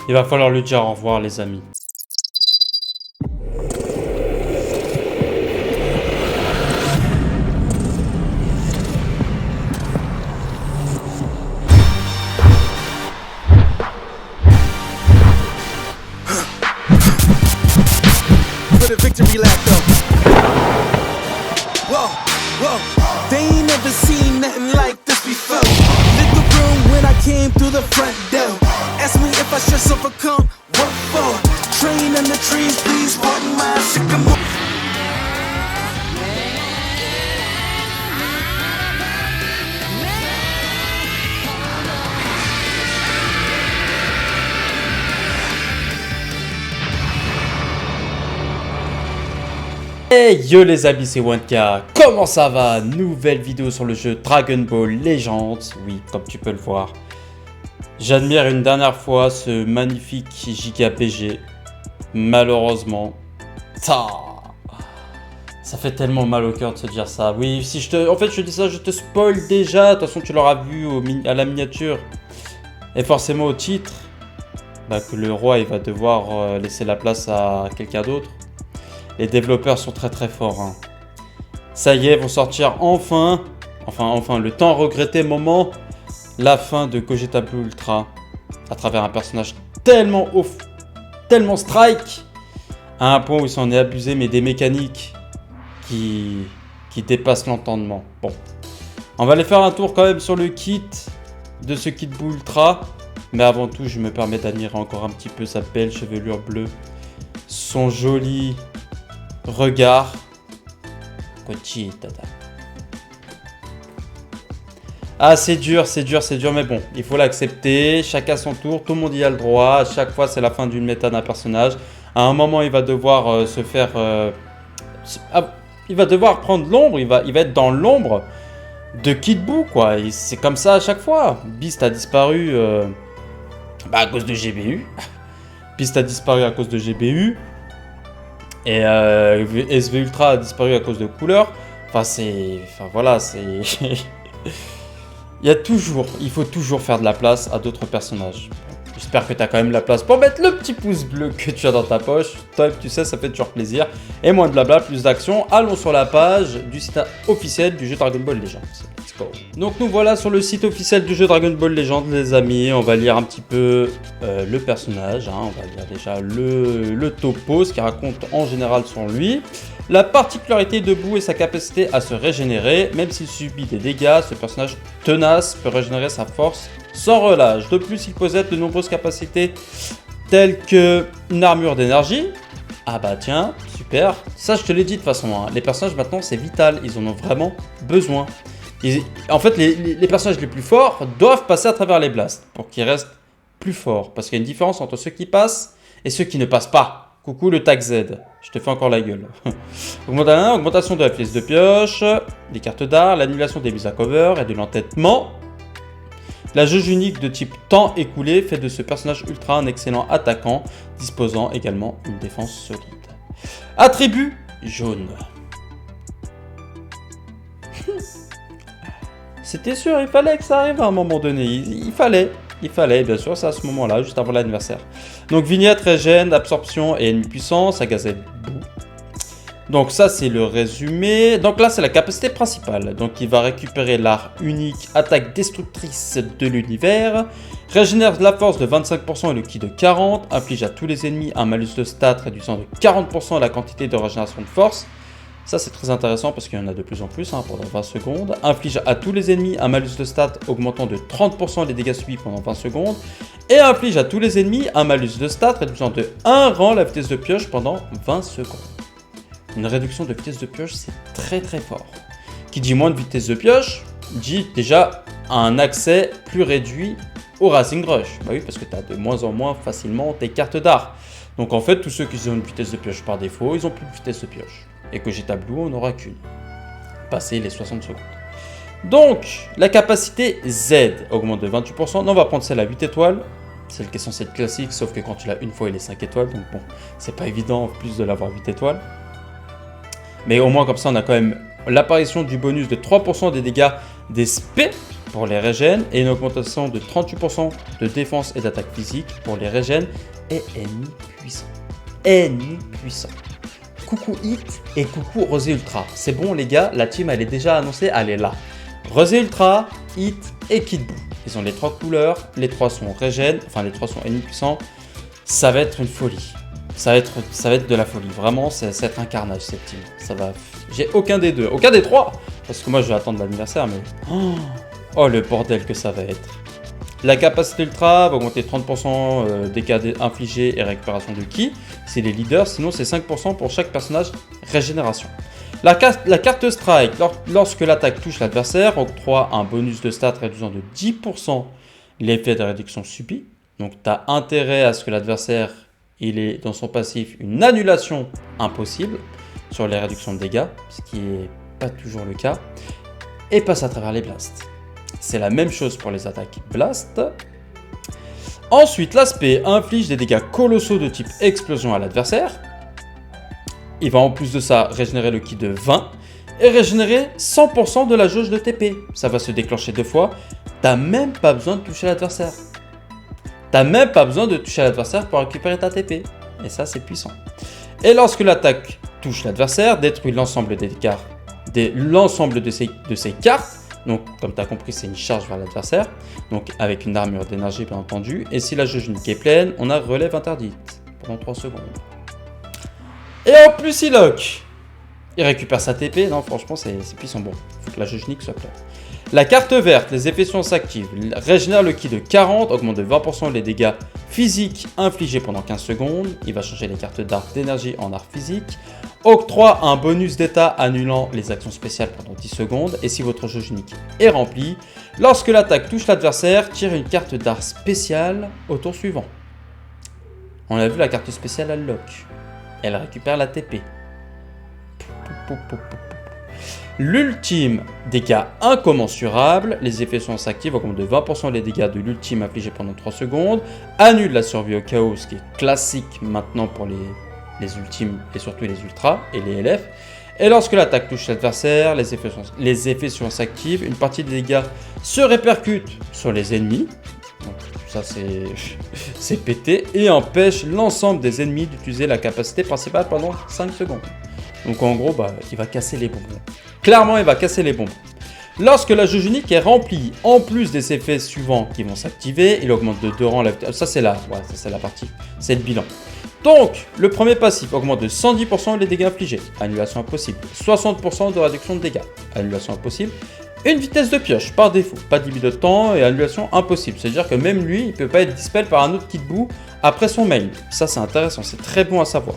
Il va falloir lui dire au revoir, les amis. For the victory lap though. Whoa, whoa. They ain't never seen nothing like this before. Lit the room when I came through the front door. Ask me if I should overcome. What for? Train in the trees, please pardon my sycamore. Hey yo les amis, c'est Wanka, comment ça va? Nouvelle vidéo sur le jeu Dragon Ball Legends, oui, comme tu peux le voir. J'admire une dernière fois ce magnifique Giga PG. Malheureusement, ça fait tellement mal au cœur de se dire ça. Oui, si en fait je te dis ça, je te spoil déjà. De toute façon, tu l'auras vu à la miniature. Et forcément au titre, que le roi il va devoir laisser la place à quelqu'un d'autre. Les développeurs sont très forts. Hein. Ça y est, vont sortir enfin, le tant regretté moment, la fin de Gogeta Blue Ultra, à travers un personnage tellement ouf, tellement strike, à un point où il s'en est abusé, mais des mécaniques qui dépassent l'entendement. Bon, on va aller faire un tour quand même sur le kit de ce kit Blue Ultra, mais avant tout, je me permets d'admirer encore un petit peu sa belle chevelure bleue, son joli regard. Kochi tata. Ah, c'est dur, mais bon, il faut l'accepter. Chacun son tour, tout le monde y a le droit. À chaque fois, c'est la fin d'une méta d'un personnage. À un moment, il va devoir se faire. Il va devoir prendre l'ombre. Il va être dans l'ombre de Kid Buu, quoi. C'est comme ça à chaque fois. Beast a disparu à cause de GBU. Beast a disparu à cause de GBU. Et SV Ultra a disparu à cause de couleurs. Voilà, il faut toujours faire de la place à d'autres personnages. J'espère que tu as quand même la place pour mettre le petit pouce bleu que tu as dans ta poche. Toi, tu sais, ça fait toujours plaisir. Et moins de blabla, plus d'action. Allons sur la page du site officiel du jeu Dragon Ball Legends. Let's go. Donc nous voilà sur le site officiel du jeu Dragon Ball Legends, les amis. On va lire un petit peu le personnage. Hein. On va lire déjà le topo, ce qui raconte en général sur lui. La particularité de Buu est sa capacité à se régénérer. Même s'il subit des dégâts, ce personnage tenace peut régénérer sa force sans relâche. De plus, il possède de nombreuses capacités telles qu'une armure d'énergie. Ah bah tiens, super. Ça, je te l'ai dit de toute façon. Hein. Les personnages maintenant, c'est vital. Ils en ont vraiment besoin. En fait, les personnages les plus forts doivent passer à travers les blasts pour qu'ils restent plus forts. Parce qu'il y a une différence entre ceux qui passent et ceux qui ne passent pas. Coucou le tag Z, je te fais encore la gueule. Augmentation de la pièce de pioche, des cartes d'art, l'annulation des mises à cover et de l'entêtement. La jauge unique de type temps écoulé fait de ce personnage ultra un excellent attaquant, disposant également d'une défense solide. Attribut jaune. C'était sûr, il fallait que ça arrive à un moment donné, il fallait, bien sûr, c'est à ce moment-là, juste avant l'anniversaire. Donc vignette, régène, absorption et ennemi puissance, à Gazette Buu. Donc ça, c'est le résumé. Donc là, c'est la capacité principale. Donc il va récupérer l'art unique, attaque destructrice de l'univers, régénère de la force de 25% et le ki de 40%, inflige à tous les ennemis un malus de stats réduisant de 40% la quantité de régénération de force. Ça, c'est très intéressant parce qu'il y en a de plus en plus pendant 20 secondes. Inflige à tous les ennemis un malus de stats augmentant de 30% les dégâts subis pendant 20 secondes. Et inflige à tous les ennemis un malus de stats réduisant de 1 rang la vitesse de pioche pendant 20 secondes. Une réduction de vitesse de pioche, c'est très fort. Qui dit moins de vitesse de pioche, dit déjà un accès plus réduit au Racing Rush. Bah oui, parce que tu as de moins en moins facilement tes cartes d'art. Donc en fait, tous ceux qui ont une vitesse de pioche par défaut, ils n'ont plus de vitesse de pioche. Et que Gogeta Blue, on n'aura qu'une. Passer les 60 secondes. Donc, la capacité Z augmente de 28%. Non, on va prendre celle à 8 étoiles. Celle qui est censée être classique, sauf que quand tu l'as une fois, il est 5 étoiles. Donc bon, c'est pas évident en plus de l'avoir 8 étoiles. Mais au moins, comme ça, on a quand même l'apparition du bonus de 3% des dégâts des spé. pour les régènes et une augmentation de 38% de défense et d'attaque physique pour les régènes et ennemis puissants. Ennemis puissants. Coucou Hit et coucou Rosé Ultra. C'est bon les gars, la team elle est déjà annoncée, elle est là. Rosé Ultra, Hit et Kid Buu. Ils ont les 3 couleurs, les 3 sont régènes, enfin les 3 sont ennemis puissants. Ça va être une folie. Ça va être de la folie. Vraiment, ça va être un carnage cette team. Ça va. J'ai aucun des deux, aucun des 3. Parce que moi je vais attendre l'anniversaire, mais. Oh le bordel que ça va être. La capacité ultra va augmenter 30% dégâts infligés et récupération de ki. C'est les leaders, sinon c'est 5% pour chaque personnage régénération. La carte strike, lorsque l'attaque touche l'adversaire, octroie un bonus de stats réduisant de 10% l'effet de réduction subi. Donc tu as intérêt à ce que l'adversaire il ait dans son passif une annulation impossible sur les réductions de dégâts, ce qui n'est pas toujours le cas, et passe à travers les blasts. C'est la même chose pour les attaques blast. Ensuite, l'aspect inflige des dégâts colossaux de type explosion à l'adversaire. Il va en plus de ça régénérer le ki de 20 et régénérer 100% de la jauge de TP. Ça va se déclencher 2 fois. T'as même pas besoin de toucher l'adversaire. T'as même pas besoin de toucher l'adversaire pour récupérer ta TP. Et ça, c'est puissant. Et lorsque l'attaque touche l'adversaire, détruit l'ensemble des dégâts, l'ensemble de ses cartes. Donc, comme tu as compris, c'est une charge vers l'adversaire. Donc, avec une armure d'énergie, bien entendu. Et si la jauge unique est pleine, on a relève interdite pendant 3 secondes. Et en plus, il lock. Il récupère sa TP. Non, franchement, c'est puissant. Bon, il faut que la jauge unique soit pleine. La carte verte, les effets sont s'activent. Régénère le ki de 40, augmente de 20% les dégâts physiques infligés pendant 15 secondes. Il va changer les cartes d'art d'énergie en art physique. Octroie un bonus d'état annulant les actions spéciales pendant 10 secondes. Et si votre jauge unique est remplie, lorsque l'attaque touche l'adversaire, tire une carte d'art spéciale au tour suivant. On a vu la carte spéciale, elle lock. Elle récupère la TP. L'ultime, dégâts incommensurables, les effets sont s'activent, augmente de 20% les dégâts de l'ultime infligés pendant 3 secondes, annule la survie au chaos, ce qui est classique maintenant pour les ultimes et surtout les ultras et les LF. Et lorsque l'attaque touche l'adversaire, les effets sont s'activent, une partie des dégâts se répercute sur les ennemis, donc ça c'est pété, et empêche l'ensemble des ennemis d'utiliser la capacité principale pendant 5 secondes. Donc en gros, il va casser les bonbons. Clairement, il va casser les bonbons. Lorsque la jauge unique est remplie, en plus des effets suivants qui vont s'activer, il augmente de 2 rangs la vitesse. Ça c'est la partie, c'est le bilan. Donc, le premier passif augmente de 110% les dégâts infligés, annulation impossible. 60% de réduction de dégâts, annulation impossible. Une vitesse de pioche par défaut, pas de limite de temps et annulation impossible. C'est-à-dire que même lui, il ne peut pas être dispel par un autre Kid Buu après son main. Ça c'est intéressant, c'est très bon à savoir.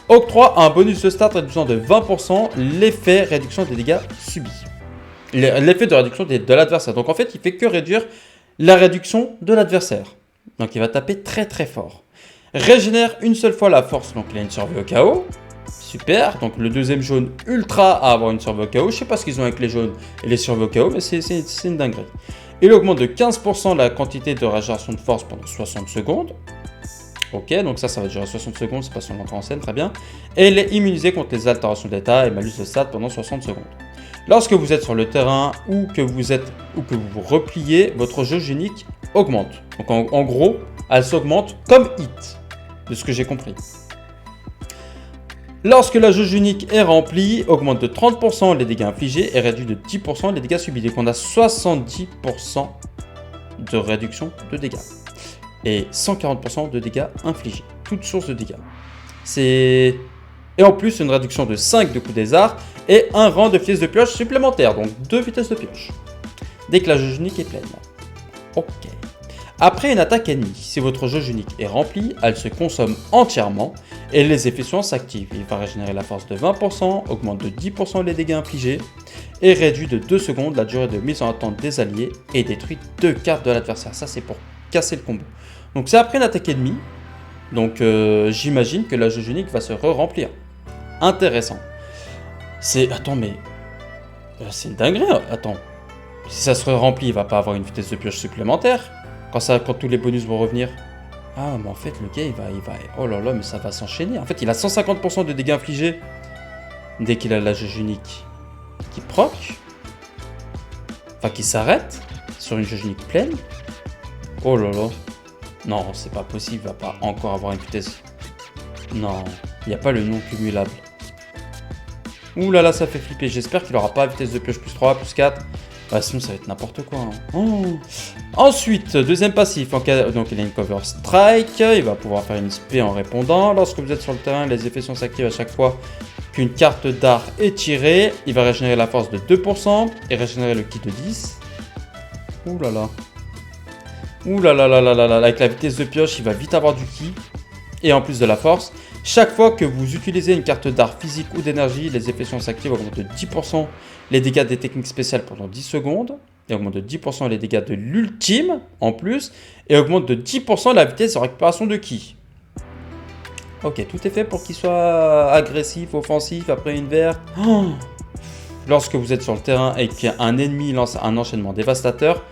Octroie un bonus de start réduisant de 20% l'effet réduction des dégâts subis. L'effet de réduction de l'adversaire. Donc en fait, il fait que réduire la réduction de l'adversaire. Donc il va taper très très fort. Régénère une seule fois la force, donc il a une survie au chaos. Super, donc le deuxième jaune ultra à avoir une survie au chaos. Je sais pas ce qu'ils ont avec les jaunes et les survies au chaos, mais c'est une dinguerie. Il augmente de 15% la quantité de régénération de force pendant 60 secondes. Ok, donc ça va durer 60 secondes, c'est pas son entrée en scène, très bien. Et il est immunisé contre les altérations d'état et malus de stats pendant 60 secondes. Lorsque vous êtes sur le terrain ou que vous vous repliez, votre jauge unique augmente. Donc en gros, elle s'augmente comme Hit, de ce que j'ai compris. Lorsque la jauge unique est remplie, augmente de 30% les dégâts infligés et réduit de 10% les dégâts subis. Donc on a 70% de réduction de dégâts. Et 140% de dégâts infligés. Toute source de dégâts. Et en plus, une réduction de 5 de coups des arts et un rang de vitesse de pioche supplémentaire. Donc 2 vitesses de pioche. Dès que la jauge unique est pleine. Ok. Après une attaque ennemie, si votre jauge unique est remplie, elle se consomme entièrement et les effets suivants s'activent. Il va régénérer la force de 20%, augmente de 10% les dégâts infligés et réduit de 2 secondes la durée de mise en attente des alliés et détruit 2 cartes de l'adversaire. Ça, c'est pour casser le combo. Donc c'est après une attaque ennemie. Donc j'imagine que la jauge unique va se re-remplir. Intéressant. Attends, mais... c'est une dinguerie. Attends. Si ça se remplit, il va pas avoir une vitesse de pioche supplémentaire quand tous les bonus vont revenir. Ah, mais en fait, le gars, il va... Oh là là, mais ça va s'enchaîner. En fait, il a 150% de dégâts infligés dès qu'il a la jauge unique qui proc. Enfin, qui s'arrête. sur une jauge unique pleine. Oh là là. Non, c'est pas possible, il va pas encore avoir une vitesse. Non, il n'y a pas le non cumulable. Ouh là là, ça fait flipper. J'espère qu'il aura pas vitesse de pioche plus 3, plus 4. Bah, sinon, ça va être n'importe quoi. Hein. Oh. Ensuite, deuxième passif. Donc, il a une cover strike. Il va pouvoir faire une spé en répondant. Lorsque vous êtes sur le terrain, les effets s'activent à chaque fois qu'une carte d'art est tirée. Il va régénérer la force de 2% et régénérer le ki de 10. Ouh là là. Ouh là là là là là là. Avec la vitesse de pioche, il va vite avoir du ki. Et en plus de la force. Chaque fois que vous utilisez une carte d'art physique ou d'énergie, les effets s'activent, augmentent de 10% les dégâts des techniques spéciales pendant 10 secondes, et augmentent de 10% les dégâts de l'ultime en plus, et augmentent de 10% la vitesse de récupération de ki. Ok, tout est fait pour qu'il soit agressif, offensif, après une verte. Oh. Lorsque vous êtes sur le terrain et qu'un ennemi lance un enchaînement dévastateur,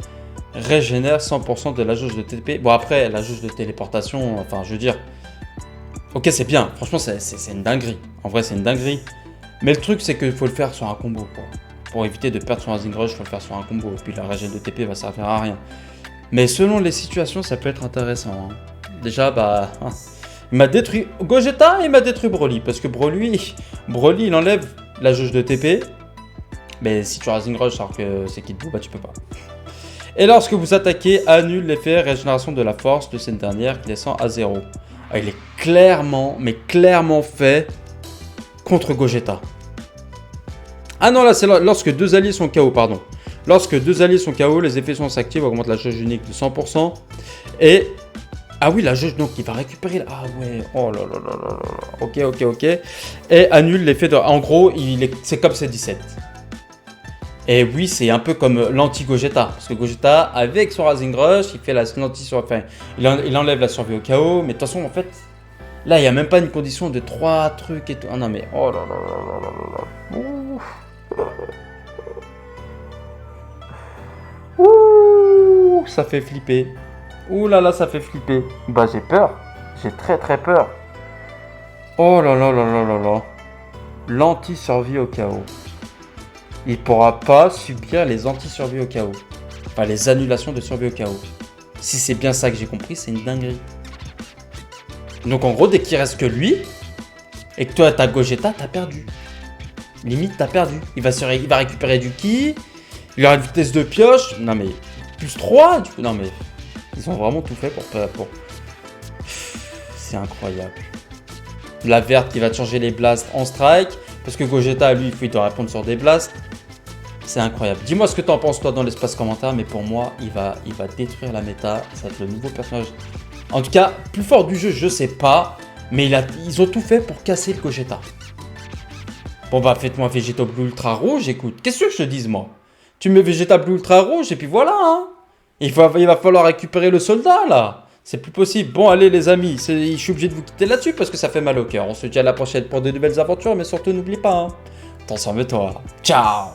régénère 100% de la jauge de TP. Bon après, la jauge de téléportation, enfin je veux dire... Ok, c'est bien. Franchement, c'est une dinguerie. En vrai, c'est une dinguerie. Mais le truc, c'est qu'il faut le faire sur un combo, quoi. Pour éviter de perdre son Rising Rush, il faut le faire sur un combo. Et puis la régène de TP va servir à rien. Mais selon les situations, ça peut être intéressant. Hein. Déjà, bah... il m'a détruit Gogeta et il m'a détruit Broly. Parce que Broly, il enlève la jauge de TP. Mais si tu Rising Rush alors que c'est Kid Buu, bah tu peux pas. Et lorsque vous attaquez, annule l'effet régénération de la force de cette dernière qui descend à 0. Ah, il est clairement, mais clairement fait contre Gogeta. Ah non, là, c'est lorsque deux alliés sont KO, pardon. Lorsque deux alliés sont KO, les effets sont actifs, augmente la jauge unique de 100%. Et... ah oui, la jauge, donc, il va récupérer... ah ouais, oh là là là là là. Ok. Et annule l'effet de... en gros, c'est comme C17. Et oui, c'est un peu comme l'anti-Gogeta. Parce que Gogeta, avec son Rising Rush, il fait enfin, il enlève la survie au KO. Mais de toute façon, en fait, là, il n'y a même pas une condition de 3 trucs et tout. Ah non, mais oh là là là là là là. Ouh, ça fait flipper. Ouh là là, ça fait flipper. Bah, j'ai peur. J'ai très très peur. Oh là là là là là là. L'anti-survie au KO. Il ne pourra pas subir les anti-survie au KO. Enfin, les annulations de survie au KO. Si c'est bien ça que j'ai compris, c'est une dinguerie. Donc en gros, dès qu'il reste que lui, et que toi t'as Gogeta, t'as perdu. Limite, t'as perdu. Il va récupérer du ki, il aura une vitesse de pioche. Non mais, plus 3 du coup. Non mais, ils ont vraiment tout fait pour... C'est incroyable. La verte qui va te changer les blasts en strike. Parce que Gogeta, lui, il doit répondre sur des blasts. C'est incroyable. Dis-moi ce que t'en penses, toi, dans l'espace commentaire. Mais pour moi, il va détruire la méta. Ça va être le nouveau personnage. En tout cas, plus fort du jeu, je sais pas. Mais ils ont tout fait pour casser le Gogeta. Bon, bah, faites-moi Vegeta Blue Ultra Rouge. Écoute, qu'est-ce que je te dise, moi? Tu mets Vegeta Blue Ultra Rouge et puis voilà, hein. Il va falloir récupérer le soldat, là. C'est plus possible. Bon, allez, les amis, je suis obligé de vous quitter là-dessus parce que ça fait mal au cœur. On se dit à la prochaine pour de nouvelles aventures, mais surtout, n'oublie pas, hein. Attention, toi. Ciao.